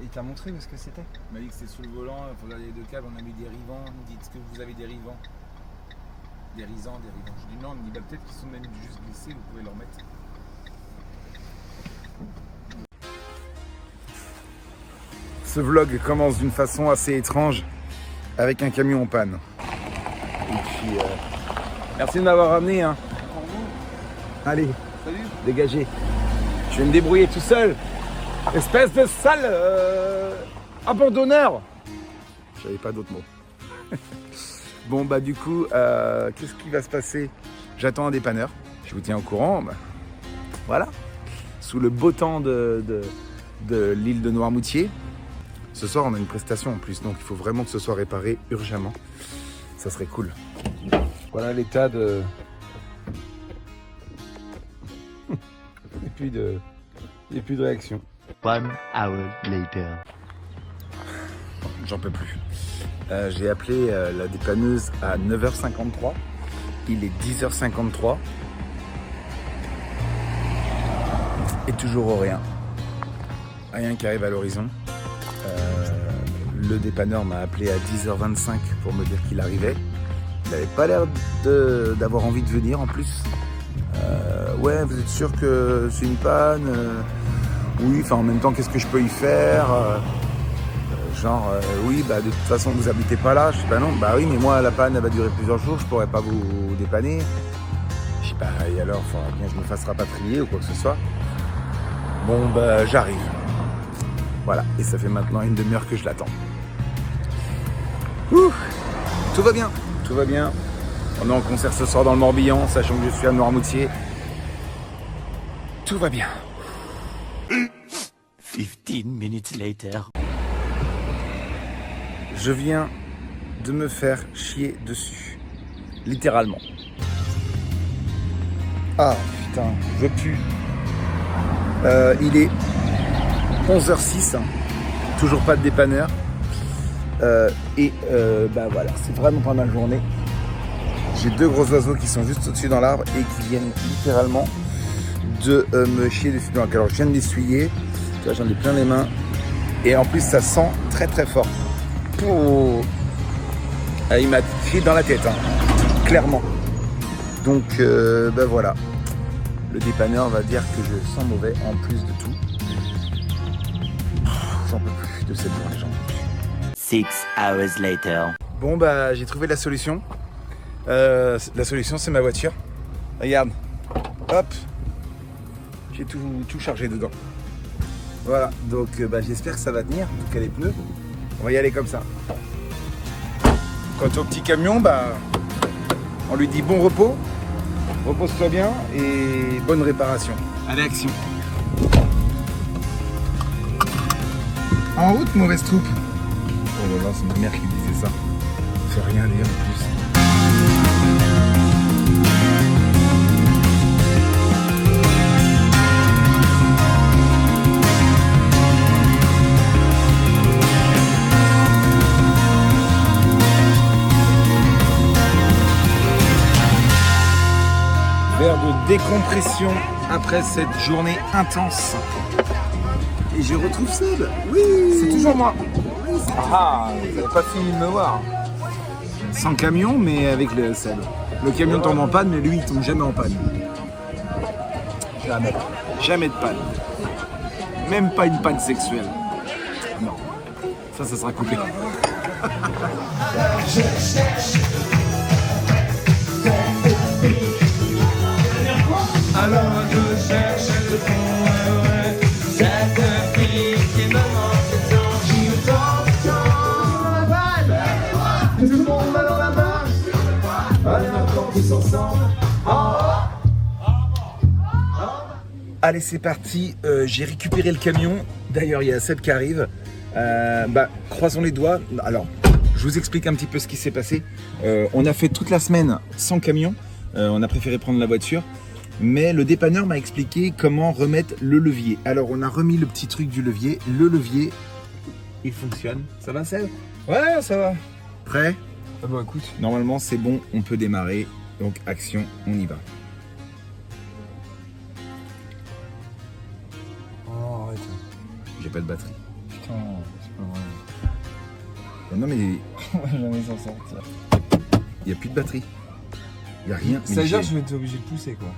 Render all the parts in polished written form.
Il t'a montré où est-ce que c'était? Il m'a dit que c'était sous le volant, il faut regarder les deux câbles, on a mis des rivants. Il me dit, est-ce que vous avez des rivants? Des risants, des rivants. Je dis non, il me dit, bah, peut-être qu'ils sont même juste glissés, vous pouvez leur mettre. Ce vlog commence d'une façon assez étrange avec un camion en panne. Et puis, merci de m'avoir ramené. Hein. Allez, Salut. dégagez. Je vais me débrouiller tout seul. Espèce de sale abandonneur. J'avais pas d'autres mots. Bon, bah du coup, qu'est-ce qui va se passer? J'attends un dépanneur. Je vous tiens au courant. Bah, voilà. Sous le beau temps de l'île de Noirmoutier. Ce soir, on a une prestation en plus, donc il faut vraiment que ce soit réparé urgemment. Ça serait cool. Voilà l'état de... Il n'y a plus de réaction. 1 hour later. J'en peux plus. J'ai appelé la dépanneuse à 9h53. Il est 10h53. Et toujours rien. Rien qui arrive à l'horizon. Le dépanneur m'a appelé à 10h25 pour me dire qu'il arrivait. Il n'avait pas l'air d'avoir envie de venir en plus. Ouais, vous êtes sûr que c'est une panne? Oui, enfin en même temps, qu'est-ce que je peux y faire? Oui, bah de toute façon, vous habitez pas là. Je dis, bah non, bah oui, mais moi, la panne, elle va durer plusieurs jours, je pourrais pas vous dépanner. Je dis, bah et alors, il faudra bien que je me fasse rapatrier ou quoi que ce soit. Bon, bah j'arrive. Voilà, et ça fait maintenant une demi-heure que je l'attends. Ouh, tout va bien, tout va bien. On est en concert ce soir dans le Morbihan, sachant que je suis à Noirmoutier. Tout va bien. 15 minutes later. Je viens de me faire chier dessus. Littéralement. Ah putain, je pue. Il est 11h06, hein. Toujours pas de dépanneur. Bah voilà, c'est vraiment pas ma journée. J'ai deux gros oiseaux qui sont juste au-dessus dans l'arbre et qui viennent littéralement de me chier dessus. Donc, alors je viens de l'essuyer, tu vois, j'en ai plein les mains. Et en plus ça sent très très fort. Il m'a chié dans la tête, hein, clairement. Donc bah voilà. Le dépanneur va dire que je sens mauvais en plus de tout. J'en peux plus de cette journée, j'en peux plus. 6 hours later. Bon bah j'ai trouvé la solution. La solution c'est ma voiture. Regarde. Hop. J'ai tout chargé dedans. Voilà, donc bah, j'espère que ça va tenir, en tout cas les pneus. On va y aller comme ça. Quant au petit camion, bah, on lui dit bon repos, repose-toi bien et bonne réparation. Allez, action. En route, mauvaise troupe. Oh là là, c'est ma mère qui disait ça. C'est rien dire en plus. Verre de décompression après cette journée intense. Et je retrouve Seb. Oui, c'est toujours moi. Oui, ah, vous n'avez pas fini de me voir. Sans camion, mais avec le Seb. Le camion tombe en panne, mais lui, il tombe jamais en panne. Jamais. Jamais de panne. Même pas une panne sexuelle. Non. Ça sera coupé. Alors je cherche le fond, cette fille qui me manque tant, qui me tente tant. Dans la balle, tout le monde va dans la marche, allez encore tous ensemble. Allez, c'est parti. J'ai récupéré le camion. D'ailleurs, il y a Seb qui arrive. Croisons les doigts. Alors, je vous explique un petit peu ce qui s'est passé. On a fait toute la semaine sans camion. On a préféré prendre la voiture. Mais le dépanneur m'a expliqué comment remettre le levier. Alors, on a remis le petit truc du levier. Le levier, il fonctionne. Ça va, Seb? Ouais, ça va. Prêt? Ah bah écoute. Normalement, c'est bon. On peut démarrer. Donc, action, on y va. Oh, arrête. J'ai pas de batterie. Putain. putain, c'est pas vrai. Non mais On va jamais s'en sortir. il n'y a plus de batterie. Il n'y a rien. Ça veut dire que je vais être obligé de pousser quoi.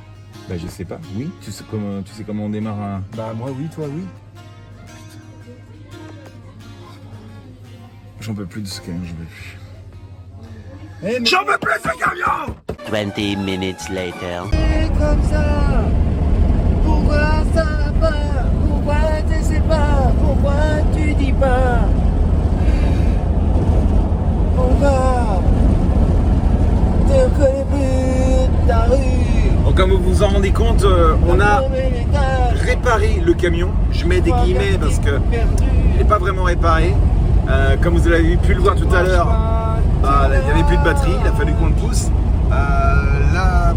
Bah je sais pas. Oui, tu sais comment on démarre un... Bah moi oui, toi oui. J'en peux plus de ce camion, j'en peux plus. Eh, mais... J'en peux plus de ce camion! 20 minutes later. C'est comme ça. Pourquoi ça va pas? Pourquoi tu sais pas? Pourquoi tu dis pas? Pourquoi te connais plus ta rue? Bon, comme vous vous en rendez compte, on a réparé le camion. Je mets des guillemets parce que il n'est pas vraiment réparé. Comme vous avez pu le voir tout à l'heure, il n'y avait plus de batterie, il a fallu qu'on le pousse. Là,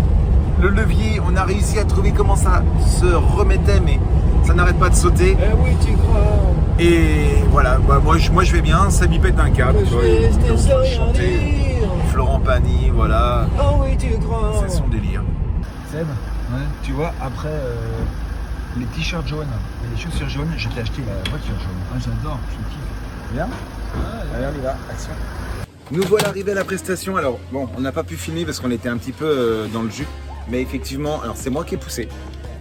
le levier, on a réussi à trouver comment ça se remettait, mais ça n'arrête pas de sauter. Eh oui, tu crois. Et voilà, bah, moi je vais bien, ça m'y pète un câble. Je vais rester sans rien Chanter dire. Florent Pagny, voilà, Oh oui, tu crois. c'est son délire. Seb, tu vois, après les t-shirts jaunes et les chaussures jaunes, je t'ai acheté la voiture jaune. Ah, j'adore, je kiffe. Bien. Allez, on y va, action. Nous voilà arrivés à la prestation. Alors bon, on n'a pas pu filmer parce qu'on était un petit peu dans le jus. Mais effectivement, alors c'est moi qui ai poussé.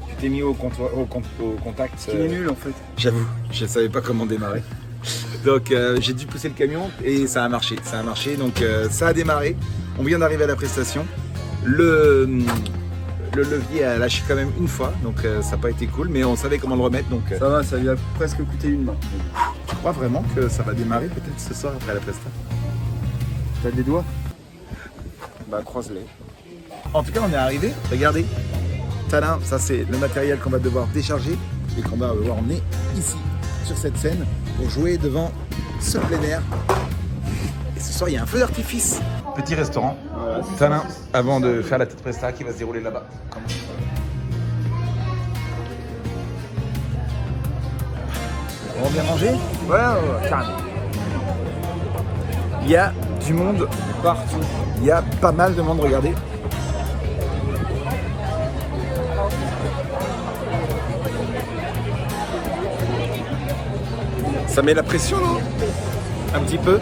Tu t'es mis au contact. Ce qui est nul en fait. J'avoue, je ne savais pas comment démarrer. Donc j'ai dû pousser le camion et ça a marché. Ça a marché, donc ça a démarré. On vient d'arriver à la prestation. Le levier a lâché quand même une fois, donc ça n'a pas été cool, mais on savait comment le remettre. Donc Ça va, ça lui a presque coûté une main. je crois vraiment que ça va démarrer peut-être ce soir après la prestation. T'as des doigts? Bah croise-les. En tout cas on est arrivé, regardez. Tadam, ça c'est le matériel qu'on va devoir décharger et qu'on va devoir emmener ici, sur cette scène, pour jouer devant ce plein air. Et ce soir il y a un feu d'artifice. Petit restaurant, Tadam, avant de faire la tête presta qui va se dérouler là-bas. On va bien manger? Ouais, carrément. Il y a du monde partout. Il y a pas mal de monde, regardez. Ça met la pression, non? Un petit peu.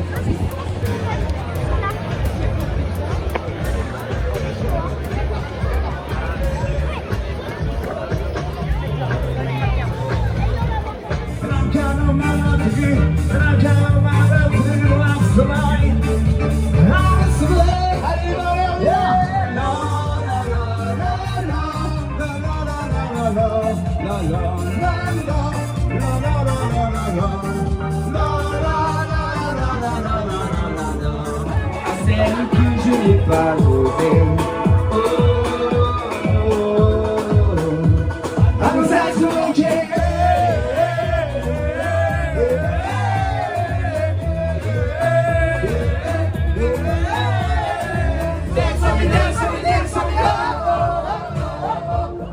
Celle que je n'ai pas osé. I'm sad to okay. Dance on me, dance on me, dance on me, oh.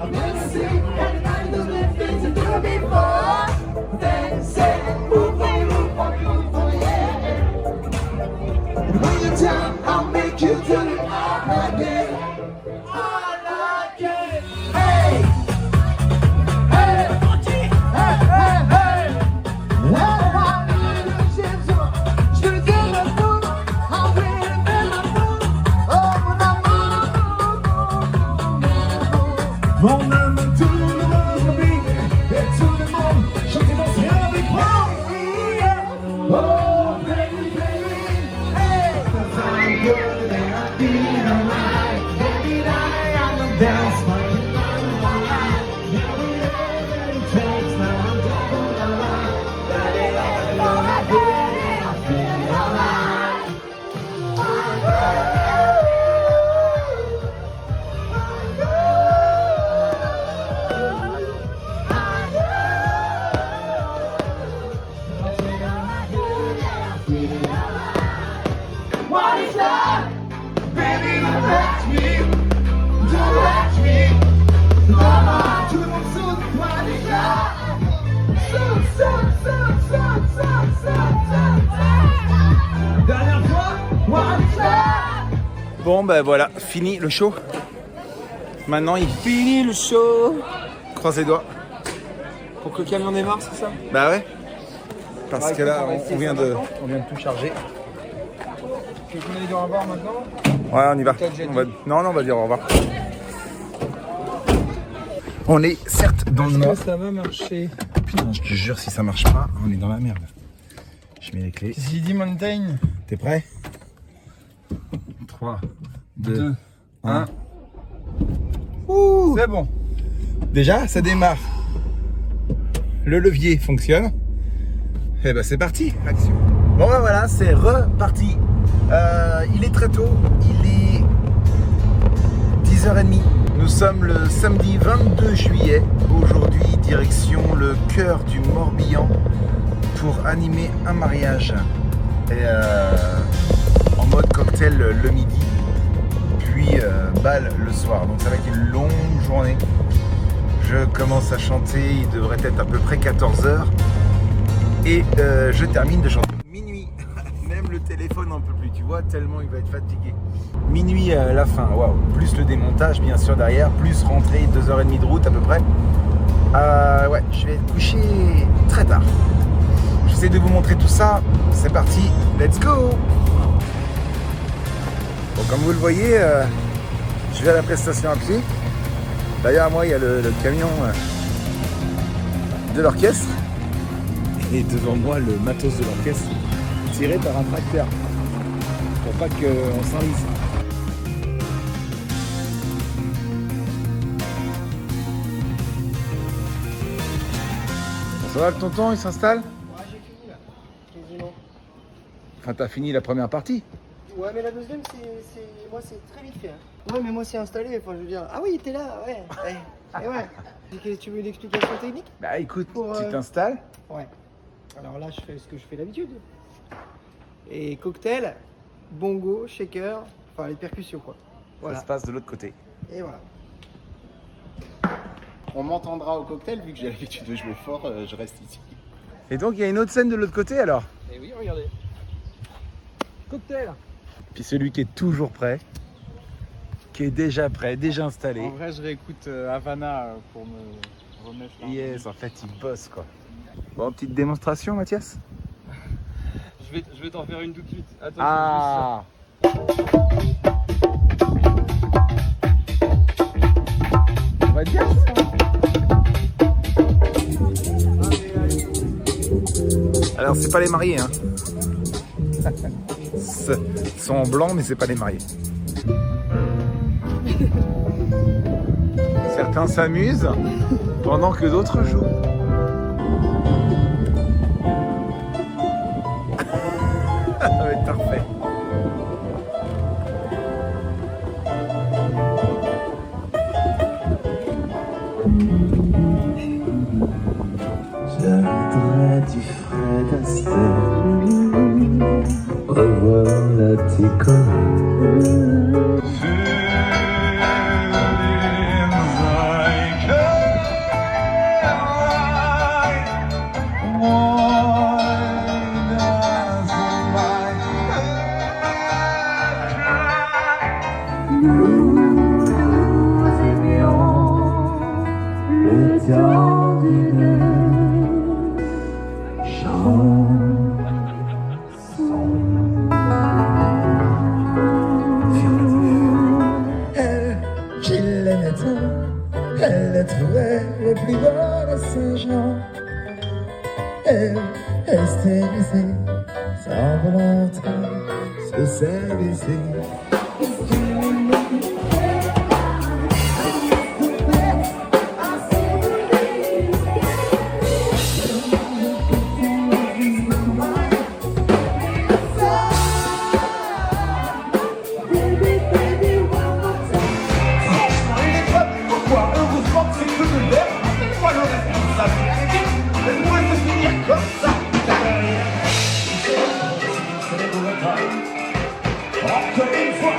I've never seen anything the things you do before. Dancing, moving, moving, yeah. When you're down, I'll make you do it all again. All again. Hey! Hey! Hey, hey, hey! Je te donne la foule, en vrai, la foule. Oh, mon amour. Mon amour, tout le monde brille, et tout le monde chante et danse avec moi. Oh, baby, baby, hey! I'm good and I feel alright. Baby, I am a dance monkey. It takes now I'm doing alright. Baby, I feel alright. What is that? Baby, don't let me. Don't let me. Mama, tout le monde saute. What is that? Saute, saute, saute, saute, saute, saute, saute. Dernière fois. What is that? Bon ben voilà, fini le show. Maintenant il finit le show. Croise les doigts. Pour que le camion démarre, c'est ça? Bah ouais. parce que là, on vient de tout charger. Tu veux qu'on aille au revoir maintenant? Ouais, on y va. T'as déjà dit. Non, on va dire au revoir. On est certes dans le noir. Ça va marcher. Putain, je te jure, si ça marche pas, on est dans la merde. Je mets les clés. ZD Mountain. T'es prêt? 3, 2, 1. C'est bon. Déjà, ça démarre. Le levier fonctionne. Et ben c'est parti, action. Bon ben voilà, c'est reparti. Il est très tôt, il est 10h30. Nous sommes le samedi 22 juillet. Aujourd'hui, direction le cœur du Morbihan pour animer un mariage. Et en mode cocktail le midi, puis bal le soir. Donc ça va être une longue journée. Je commence à chanter, il devrait être à peu près 14h. Et je termine de chanter minuit. Même le téléphone n'en peut plus, tu vois, tellement il va être fatigué. Minuit la fin, waouh. Plus le démontage bien sûr derrière, plus rentrer 2h30 de route à peu près. Ouais, je vais être couché très tard. J'essaie de vous montrer tout ça. C'est parti, let's go. Bon, comme vous le voyez, je vais à la prestation à pied. Derrière moi, il y a le camion de l'orchestre. Et devant moi, le matos de l'orchestre tiré par un tracteur. Pour pas qu'on s'enlise. Ça va le tonton, il s'installe? Ouais, j'ai fini là, quasiment. Enfin, t'as fini la première partie. Ouais, mais la deuxième, moi, c'est très vite fait. Hein. Ouais, mais moi, c'est installé. Enfin, je veux dire. Ah oui, t'es là, ouais. Et ouais. Tu veux une explication technique? Bah écoute, Pour, tu t'installes. Ouais. Alors là, je fais ce que je fais d'habitude. Et cocktail, bongo, shaker, enfin les percussions quoi. Voilà. Ça se passe de l'autre côté. Et voilà. On m'entendra au cocktail, vu que j'ai l'habitude de jouer fort, je reste ici. Et donc, il y a une autre scène de l'autre côté alors. Et oui, regardez. Cocktail. Puis celui qui est toujours prêt, qui est déjà prêt, déjà installé. En vrai, je réécoute Havana pour me remettre là. Yes, en fait, il bosse quoi. Bon, petite démonstration, Mathias. Je vais t'en faire une tout de suite. Attends, Ah. On va dire ça. Alors, c'est pas les mariés, hein. Ils sont en blanc, mais c'est pas les mariés. Certains s'amusent pendant que d'autres jouent. Ça va être parfait. J'arrêterai du Fred Astaire, revoir la déconne. Elle trouvait le plus beau de Saint-Jean. Elle stérilisée, sans volonté, se serviser. Encore une fois.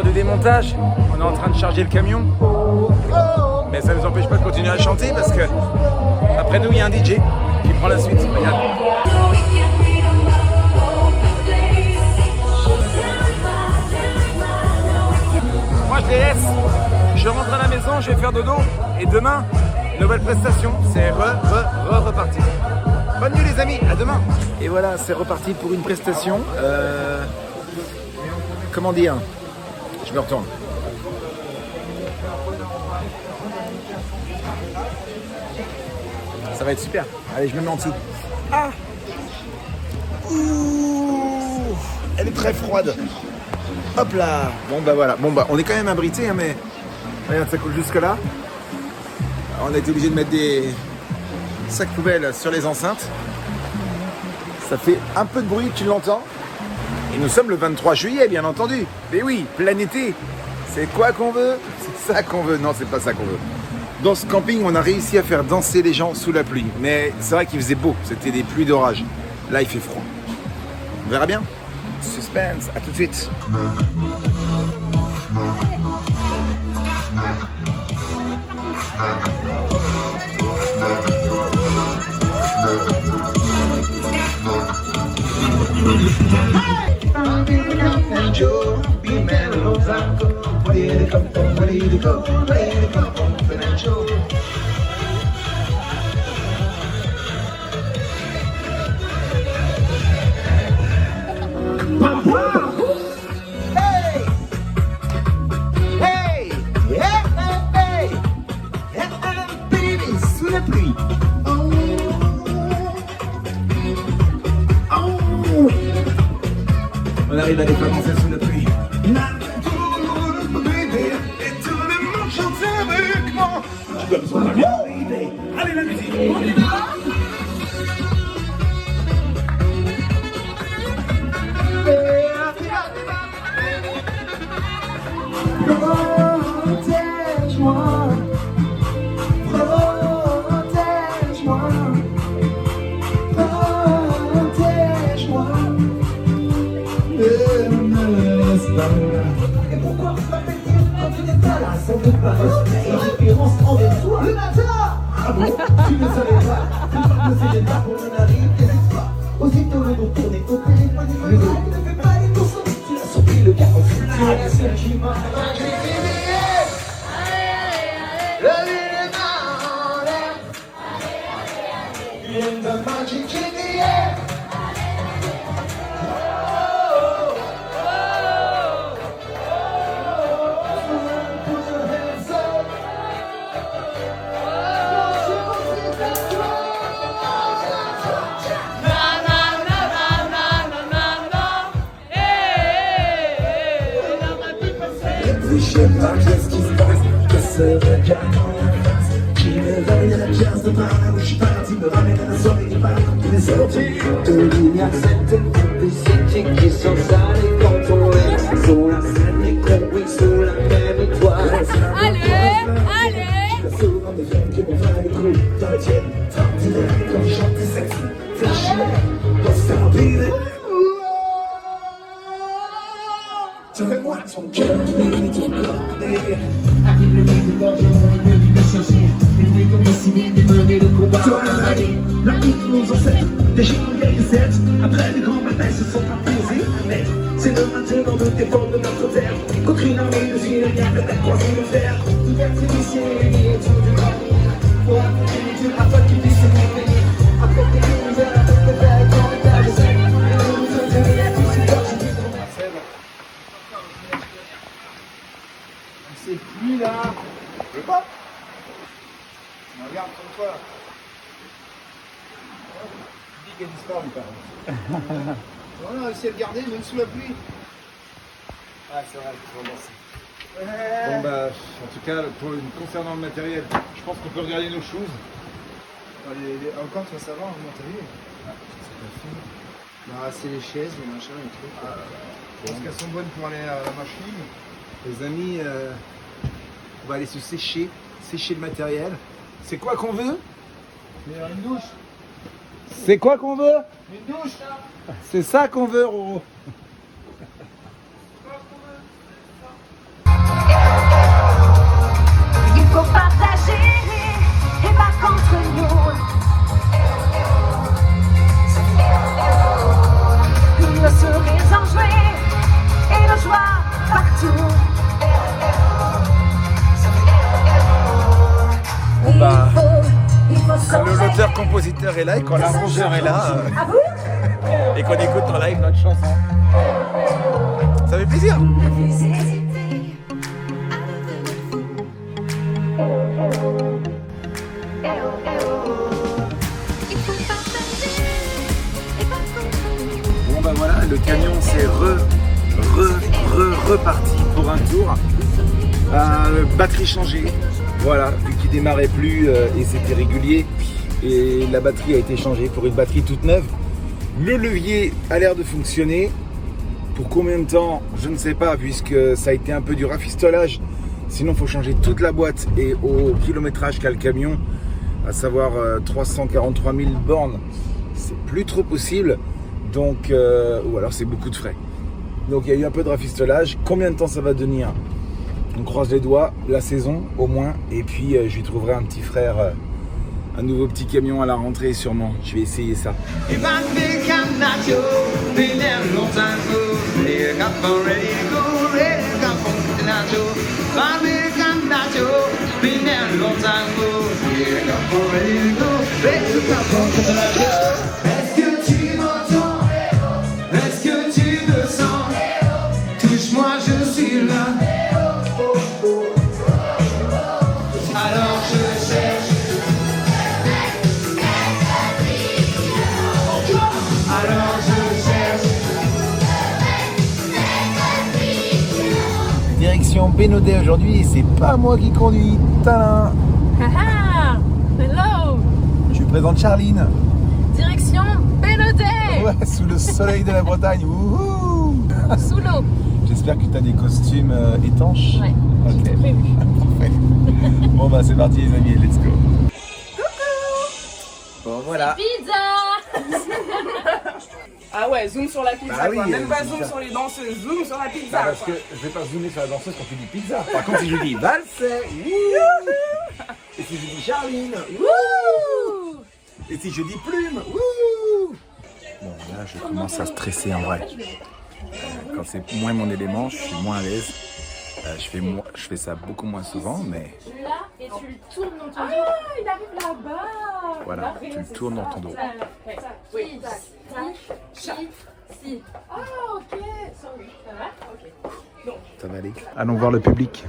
de démontage. On est en train de charger le camion. Mais ça ne nous empêche pas de continuer à chanter parce que après nous, il y a un DJ qui prend la suite. Regarde. Moi, je les laisse. Je rentre à la maison, je vais faire dodo. Et demain, nouvelle prestation. C'est reparti. Bonne nuit les amis, à demain. Et voilà, c'est reparti pour une prestation. Comment dire? Je me retourne. Ça va être super. Allez, je me mets en dessous. Ah! Ouh! Elle est très froide. Hop là! Bon bah voilà. Bon bah on est quand même abrité, hein, mais regarde, ça coule jusque là. On a été obligé de mettre des sacs poubelles sur les enceintes. Ça fait un peu de bruit, tu l'entends. Et nous sommes le 23 juillet, bien entendu. Mais oui, plein été. C'est quoi qu'on veut? C'est ça qu'on veut. Non, c'est pas ça qu'on veut. Dans ce camping, on a réussi à faire danser les gens sous la pluie. Mais c'est vrai qu'il faisait beau. C'était des pluies d'orage. Là, il fait froid. On verra bien. Suspense. À tout de suite. On arrive à les commencer sous la pluie. Allez la musique, on y va. Et pourquoi m'appelle-t-il quand tu n'es pas là? Sans doute par indifférence envers toi. Le matin. Ah bon? Tu ne savais pas? Tu ne savais pas pour mon arrive tes espoirs. Aussitôt le dos tourné au téléphone, il ne fait pas les courses. Tu l'as sorti le camouflage. Tu es la seule qui m'a magic in the air. Je sais pas qu'est-ce qui se passe, que ce regard dans la face qui me ramène à la pièce de Paris où je suis parti, me ramène à la soirée du bar qui est sorti. Il y a certaines publicités qui sont salées quand on est sous la scène et compris sous la même étoile. Allez souvent des femmes qui m'ont fait le coup dans la tienne, tranquille, quand je chante sexy, flashy, dans ce rapide. Donne-moi ton cœur et ton corps. Arrive le mec de l'argent, le vie de changer. Les bruits comme des civils, des mains et le combat. Toi la vie, la vie de nos ancêtres. Des géants vieilles recettes. Après les grands batailles se sont imposés à mettre. C'est le maintenant de défendre notre terre. Contre une armée de géniales, la croisée le fer. Liberté initiée, et autour du grand. Pour affronter les dieux, afin qu'ils puissent nous bénir. Après que les univers, avec le père et quand le père le sait. Et nous nous donner la vie, c'est gorge du grand. Ces pluies là. Je veux pas. Regarde comme toi. Tu dis qu'elle disparaît par contre. On a réussi à le garder même sous la pluie. Ah c'est vrai, il faut danser. Bon bah, en tout cas, concernant le matériel, je pense qu'on peut regarder nos choses. Encore tu vas savoir, t'as vu? C'est pas fini. Bah, c'est les chaises, les machins, les trucs. Je pense qu'elles sont bonnes pour aller à la machine. Les amis, on va aller se sécher le matériel. C'est quoi qu'on veut? Une douche. C'est quoi qu'on veut? Une douche. C'est ça qu'on veut, Roro. faut partager et pas contre nous. Le sourire enjoué et la joie partout. Bon bah, quand l'auteur-compositeur est là et quand l'arrangeur est là, et qu'on écoute en live notre chanson, ça fait plaisir. Bon bah voilà, le camion s'est reparti pour un tour. Batterie changée, voilà, vu qu'il démarrait plus et c'était régulier. Et la batterie a été changée pour une batterie toute neuve. Le levier a l'air de fonctionner. Pour combien de temps, je ne sais pas, puisque ça a été un peu du rafistolage. Sinon, il faut changer toute la boîte et au kilométrage qu'a le camion, à savoir 343 000 bornes, c'est plus trop possible. Donc, ou alors c'est beaucoup de frais. Donc, il y a eu un peu de rafistolage. Combien de temps ça va tenir? On croise les doigts, la saison au moins. Et puis, je lui trouverai un petit frère, un nouveau petit camion à la rentrée sûrement. Je vais essayer ça. Est-ce que tu m'entends? Est-ce que tu me sens? Touche-moi, je suis là. Alors je cherche. Alors je cherche. Direction Bénodet aujourd'hui et c'est pas moi qui conduis. Tadam! Haha! Hello! Je vous présente Charline. Direction Bénodet! Ouais, sous le soleil de la Bretagne. Wouhou! Sous l'eau. J'espère que tu as des costumes étanches. Ouais, Ok. j'ai prévu. Parfait. Bon bah c'est parti les amis, let's go. Bon voilà. Pizza! Ah ouais, zoom sur la pizza Bah oui, quoi. Même pas c'est zoom ça. sur les danseuses, zoom sur la pizza. Parce quoi. que je vais pas zoomer sur la danseuse quand tu dis pizza. Par contre si je dis valsais, et si je dis Charline, et si je dis plume, bon là je commence à stresser en vrai. Quand c'est moins mon élément, je suis moins à l'aise. Je fais ça beaucoup moins souvent, mais Là, et tu le tournes dans ton dos. Ah, il arrive là-bas. voilà, tu le tournes dans ton dos. Oui. Si. Ah ok. Ça va? Ok. Ça va aller. Allons voir le public.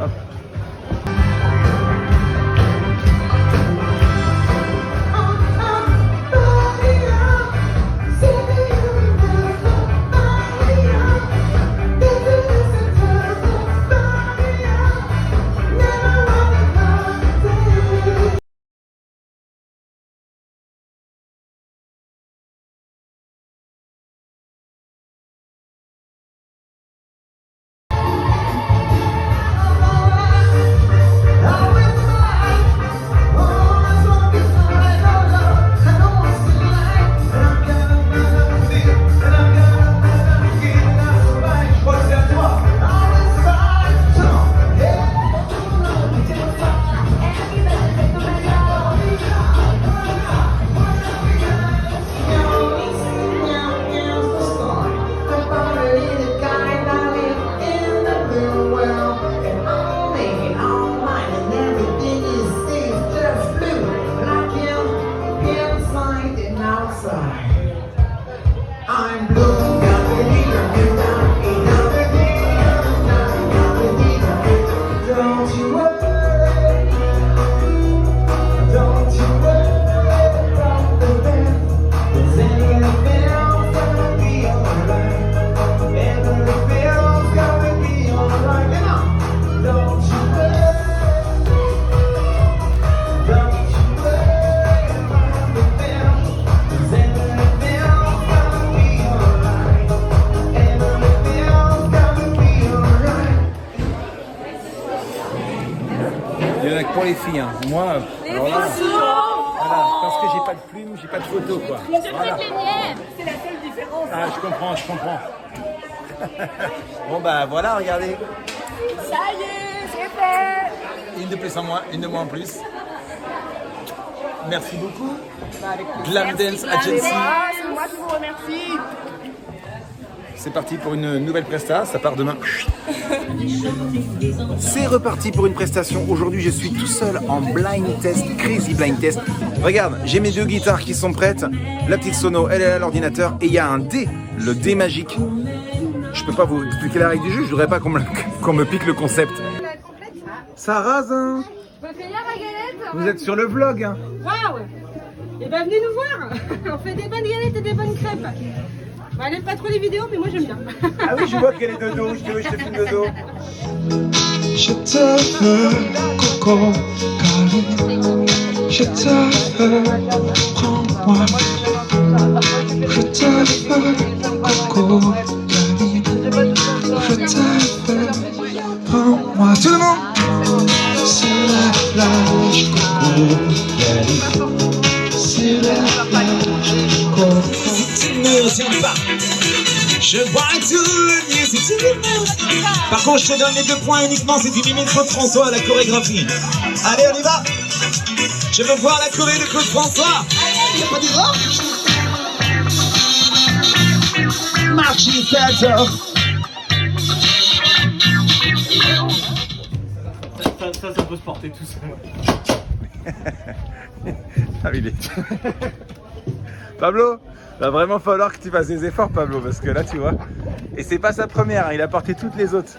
Hop. Pour les filles, hein. Moi, alors là, voilà, parce que j'ai pas de plumes, j'ai pas de photos quoi. Je te fais les miennes. C'est la seule différence. Ah, je comprends. Bon bah voilà, regardez. Ça y est, c'est fait. Une de plus en moins, une de moins en plus. Merci beaucoup. Avec Glam Dance Agency. C'est moi qui vous remercie. C'est parti pour une nouvelle presta, ça part demain. C'est reparti pour une prestation. Aujourd'hui, je suis tout seul en blind test, crazy blind test. Regarde, j'ai mes deux guitares qui sont prêtes. La petite sono, elle est à l'ordinateur. Et il y a un dé, le dé magique. Je peux pas vous expliquer la règle du jeu, je voudrais pas qu'on me pique le concept. Ça rase, hein. Je peux finir ma galette? Vous êtes sur le vlog, hein. Waouh! Et ben venez nous voir! On fait des bonnes galettes et des bonnes crêpes. Bon, elle aime pas trop les vidéos, mais moi j'aime bien. Ah oui, je vois qu'elle est de dos, je te filme de dos. Je te veux, Coco, câlin. Je te veux, prends-moi. Je te veux, Coco, câlin. Je te veux, prends-moi. Tout le monde! Sur la plage, Coco, câlin. Sur la plage, Coco. Ne tiens pas. Je vois tout le mieux si tu veux. Par contre, je te donne les 2 points uniquement si tu mimes Claude François à la chorégraphie. Allez, on y va. Je veux voir la choré de Claude François. Y'a pas d'erreur. Marchisator. Ça peut se porter tout seul. Ah, il est... Pablo, va vraiment falloir que tu fasses des efforts, Pablo, parce que là, tu vois. Et c'est pas sa première, hein, il a porté toutes les autres.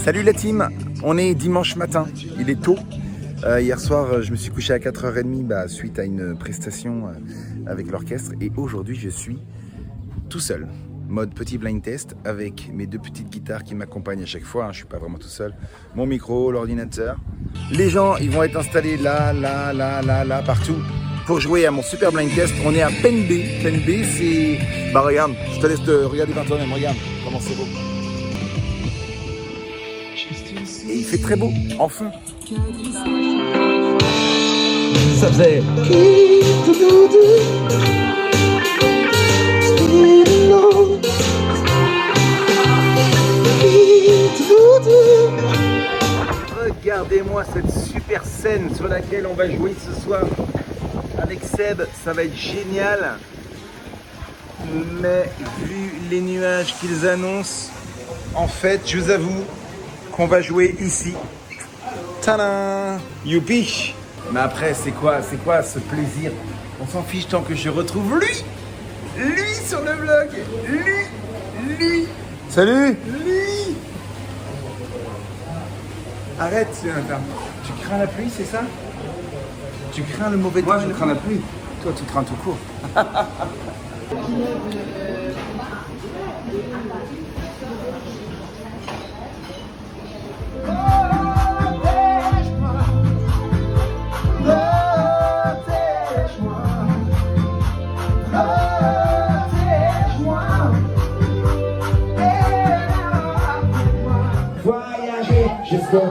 Salut la team, on est dimanche matin, il est tôt. Hier soir, je me suis couché à 4h30 suite à une prestation avec l'orchestre. Et aujourd'hui, je suis tout seul, mode petit blind test, avec mes 2 petites guitares qui m'accompagnent à chaque fois. Je ne suis pas vraiment tout seul. Mon micro, l'ordinateur. Les gens, ils vont être installés là, partout pour jouer à mon super blind test. On est à Pen B. Pen B, c'est... regarde, je te laisse te regarder par toi-même. Regarde comment c'est beau. Et il fait très beau, enfin. Ça faisait. Regardez-moi cette super scène sur laquelle on va jouer ce soir avec Seb, ça va être génial. Mais vu les nuages qu'ils annoncent, en fait, je vous avoue qu'on va jouer ici. Tadam! Youpi! Mais après, c'est quoi ce plaisir? On s'en fiche tant que je retrouve lui sur le vlog, lui. Salut! Lui! Arrête, tu crains la pluie, c'est ça? Tu crains le mauvais temps? Moi, je crains la pluie. Toi, tu crains tout court. Voyager jusqu'au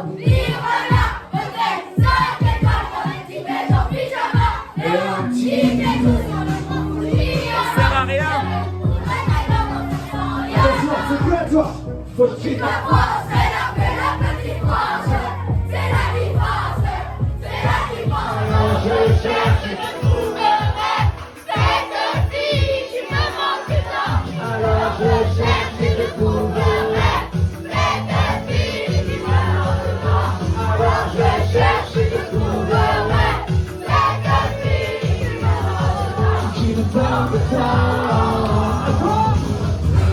faut que tu t'approches, c'est la petite France, c'est la différence, c'est la différence. Alors je cherche et je trouverai cette fille qui me manque tant. Alors je cherche et je trouverai cette fille qui me manque tant. Alors je cherche et je trouverai cette fille qui me manque tant. Qui me manque tant.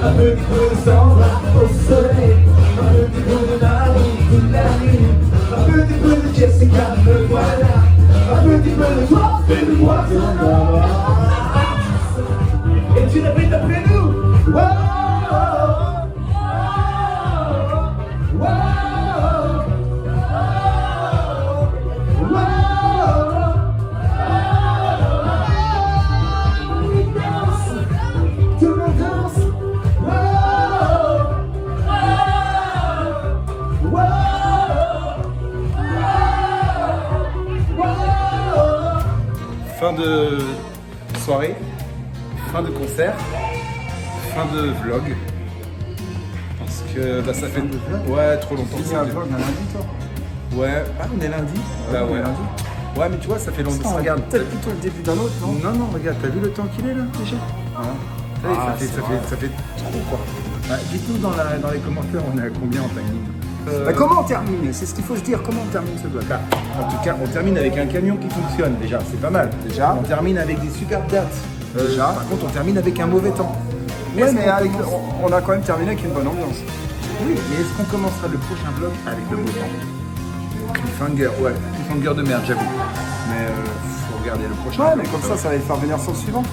Un petit peu de sang au soleil, un petit peu de Marie toute la nuit, un petit peu de Jessica, me voilà, un petit peu de toi, fais-le-moi ton nom. Et tu l'habites après nous. Wow, wow, wow, Fin de soirée, fin de concert, fin de vlog. Parce que bah, ça fait ouais, trop longtemps. Tu un vlog un lundi, toi? Ouais, ah, on est lundi. Bah ouais, lundi. Ouais, mais tu vois, ça fait longtemps. Regarde, peut-être plutôt le début d'un autre, non? Non, regarde, t'as vu le temps qu'il est là déjà? Ça fait trop quoi. Bah, dites-nous dans les commentaires, on est à combien en timing? Bah, comment on termine? C'est ce qu'il faut se dire, comment on termine ce vlog? Bah, en tout cas, on termine avec un camion qui fonctionne déjà, c'est pas mal. Déjà. On termine avec des superbes dates. Déjà. Par contre, on termine avec un mauvais temps. Ouais, mais on a quand même terminé avec une bonne ambiance. Oui, mais est-ce qu'on commencera le prochain vlog avec le beau temps? Cliffhanger, ouais, cliffhanger de merde, j'avoue. Mais faut regarder le prochain Ouais, vlog. mais comme ça va les faire venir sur le suivant.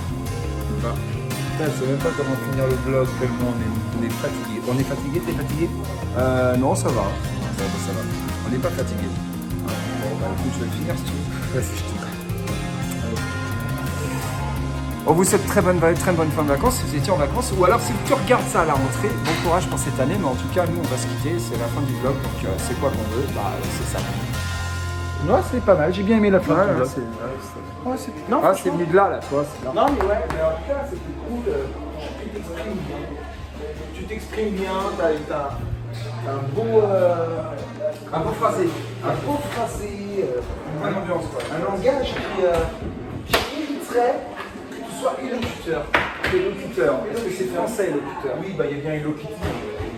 Bah, putain, je sais même pas comment finir le vlog tellement on est fatigué. On est fatigué, t'es fatigué? Non, ça va. Ça va. On n'est pas fatigué. Bon, bah écoute, je vais le finir si tu veux. Vas-y, je te dis. On vous souhaite très bonne fin de vacances si vous étiez en vacances. Ou alors si tu regardes ça à la rentrée, bon courage pour cette année. Mais en tout cas, nous, on va se quitter. C'est la fin du vlog. Donc, c'est quoi qu'on veut? Bah, c'est ça. Ouais, c'est pas mal. J'ai bien aimé la fin. Ouais, Non, c'est venu de là, toi. Non, mais ouais, mais en tout cas, c'était cool. Tu t'exprimes bien. T'as un beau phrasé. Un ambiance, quoi. Un langage qui éviterait que tu sois élocuteur. Parce que c'est français, élocuteur. Oui, bah il y a bien élocuteur.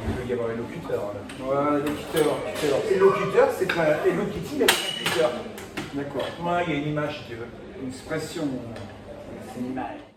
Il peut y avoir élocuteur. Ouais, élocuteur. Élocuteur, c'est un Hello Kitty avec un cuteur. D'accord. Ouais, il y a une image, si tu veux. Une expression. C'est une image.